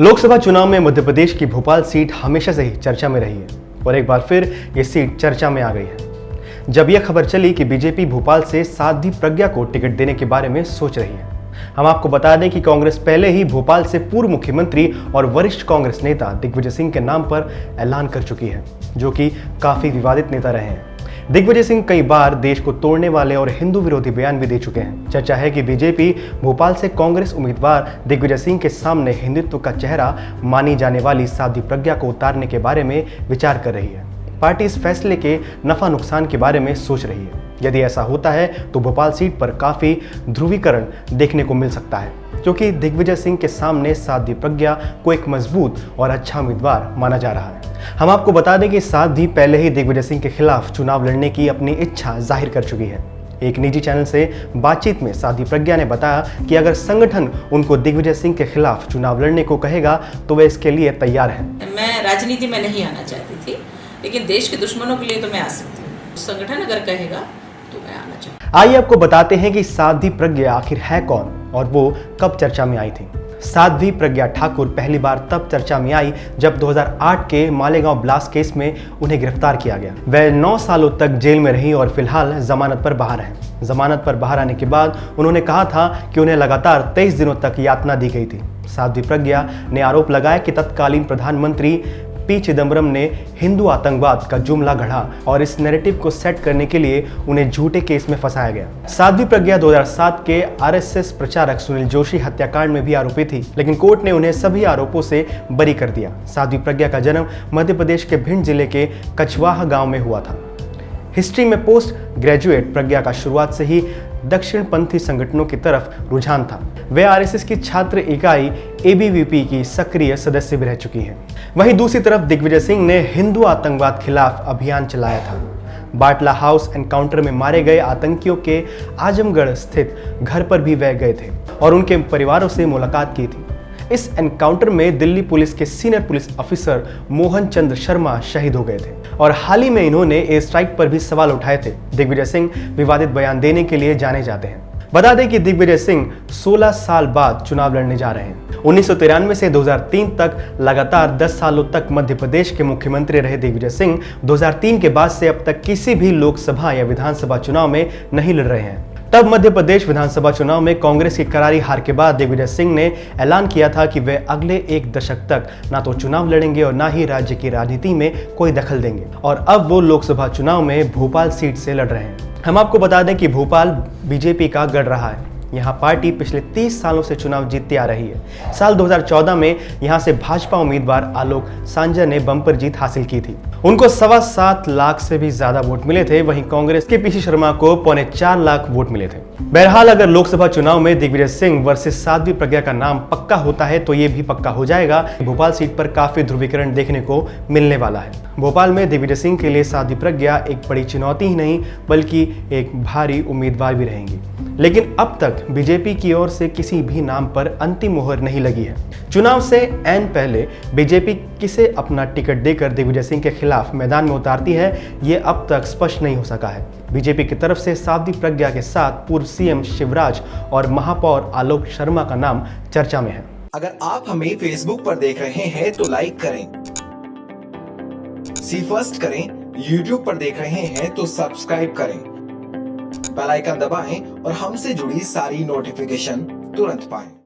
लोकसभा चुनाव में मध्य प्रदेश की भोपाल सीट हमेशा से ही चर्चा में रही है और एक बार फिर ये सीट चर्चा में आ गई है जब यह खबर चली कि बीजेपी भोपाल से साध्वी प्रज्ञा को टिकट देने के बारे में सोच रही है। हम आपको बता दें कि कांग्रेस पहले ही भोपाल से पूर्व मुख्यमंत्री और वरिष्ठ कांग्रेस नेता दिग्विजय सिंह के नाम पर ऐलान कर चुकी है, जो कि काफी विवादित नेता रहे हैं। दिग्विजय सिंह कई बार देश को तोड़ने वाले और हिंदू विरोधी बयान भी दे चुके हैं। चर्चा है कि बीजेपी भोपाल से कांग्रेस उम्मीदवार दिग्विजय सिंह के सामने हिंदुत्व का चेहरा मानी जाने वाली साध्वी प्रज्ञा को उतारने के बारे में विचार कर रही है। पार्टी इस फैसले के नफा नुकसान के बारे में सोच रही है। यदि ऐसा होता है तो भोपाल सीट पर काफी ध्रुवीकरण देखने को मिल सकता है, क्योंकि दिग्विजय सिंह के सामने साध्वी प्रज्ञा को एक मजबूत और अच्छा उम्मीदवार माना जा रहा है। हम आपको बता दें कि साध्वी पहले ही दिग्विजय सिंह के खिलाफ चुनाव लड़ने की अपनी इच्छा जाहिर कर चुकी है। एक निजी चैनल से बातचीत में साध्वी प्रज्ञा ने बताया कि अगर संगठन उनको दिग्विजय सिंह के खिलाफ चुनाव लड़ने को कहेगा तो वे इसके लिए तैयार हैं। मैं राजनीति में नहीं आना चाहती थी, लेकिन देश के दुश्मनों के लिए तो मैं आ सकती हूँ। संगठन अगर कहेगा तो मैं आना चाहती हूँ। आइए आपको बताते हैं कि साध्वी प्रज्ञा आखिर है कौन और वो कब चर्चा में आई थी। साध्वी प्रज्ञा ठाकुर पहली बार तब चर्चा में आई जब 2008 के मालेगांव ब्लास्ट केस में उन्हें गिरफ्तार किया गया। वह 9 सालों तक जेल में रही और फिलहाल जमानत पर बाहर हैं। जमानत पर बाहर आने के बाद उन्होंने कहा था कि उन्हें लगातार 23 दिनों तक यातना दी गई थी। साध्वी प्रज्ञा ने आरोप लगाया कि तत्कालीन प्रधानमंत्री पी चिदम्बरम ने हिंदू आतंकवाद का जुमला गढ़ा और इस नैरेटिव को सेट करने के लिए उन्हें झूठे केस में फंसाया गया। साध्वी प्रज्ञा 2007 के आरएसएस प्रचारक सुनील जोशी हत्याकांड में भी आरोपी थी, लेकिन कोर्ट ने उन्हें सभी आरोपों से बरी कर दिया। साध्वी प्रज्ञा का जन्म मध्य प्रदेश के भिंड जिले के कछवाहा गांव में हुआ था। हिस्ट्री में पोस्ट ग्रेजुएट प्रज्ञा का शुरुआत से ही दक्षिणपंथी संगठनों की तरफ रुझान था। वे आरएसएस की छात्र इकाई एबीवीपी की सक्रिय सदस्य भी रह चुकी हैं। वहीं दूसरी तरफ दिग्विजय सिंह ने हिंदू आतंकवाद खिलाफ अभियान चलाया था। बाटला हाउस एनकाउंटर में मारे गए आतंकियों के आजमगढ़ स्थित घर पर भी वह गए थे और उनके परिवारों से मुलाकात की थी। इस एनकाउंटर में दिल्ली पुलिस के senior police officer Mohan Chandra Sharma शहीद हो गए थे और हाल ही में इन्होंने एयर स्ट्राइक पर भी सवाल उठाए थे। दिग्विजय सिंह विवादित बयान देने के लिए जाने जाते हैं। बता दें कि दिग्विजय सिंह 16 साल बाद चुनाव लड़ने जा रहे हैं। 1993 से 2003 तक लगातार 10 सालों तक मध्य प्रदेश के मुख्यमंत्री रहे दिग्विजय सिंह 2003 के बाद से अब तक किसी भी लोकसभा या विधानसभा चुनाव में नहीं लड़ रहे हैं। तब मध्य प्रदेश विधानसभा चुनाव में कांग्रेस की करारी हार के बाद दिग्विजय सिंह ने ऐलान किया था कि वे अगले 1 दशक तक ना तो चुनाव लड़ेंगे और ना ही राज्य की राजनीति में कोई दखल देंगे, और अब वो लोकसभा चुनाव में भोपाल सीट से लड़ रहे हैं। हम आपको बता दें कि भोपाल बीजेपी का गढ़ रहा है। यहाँ पार्टी पिछले 30 सालों से चुनाव जीतती आ रही है। साल 2014 में यहाँ से भाजपा उम्मीदवार आलोक सांजर ने बम्पर जीत हासिल की थी। उनको 7.25 लाख से भी ज्यादा वोट मिले थे। वहीं कांग्रेस के पीसी शर्मा को 3.25 लाख वोट मिले थे। बहरहाल अगर लोकसभा चुनाव में दिग्विजय सिंह वर्सेस साध्वी प्रज्ञा का नाम पक्का होता है तो ये भी पक्का हो जाएगा कि भोपाल सीट पर काफी ध्रुवीकरण देखने को मिलने वाला है। भोपाल में दिग्विजय सिंह के लिए साध्वी प्रज्ञा एक बड़ी चुनौती ही नहीं बल्कि एक भारी उम्मीदवार भी रहेंगी। लेकिन अब तक बीजेपी की ओर से किसी भी नाम पर अंतिम मोहर नहीं लगी है। चुनाव से ऐन पहले बीजेपी किसे अपना टिकट देकर दिग्विजय सिंह के खिलाफ मैदान में उतारती है, ये अब तक स्पष्ट नहीं हो सका है। बीजेपी की तरफ से साध्वी प्रज्ञा के साथ पूर्व सीएम शिवराज और महापौर आलोक शर्मा का नाम चर्चा में है। अगर आप हमें फेसबुक पर देख रहे हैं तो लाइक करें, सी फर्स्ट करें, यूट्यूब पर देख रहे हैं तो सब्सक्राइब करें, बेल आइकन दबाएं और हमसे जुड़ी सारी नोटिफिकेशन तुरंत पाएं।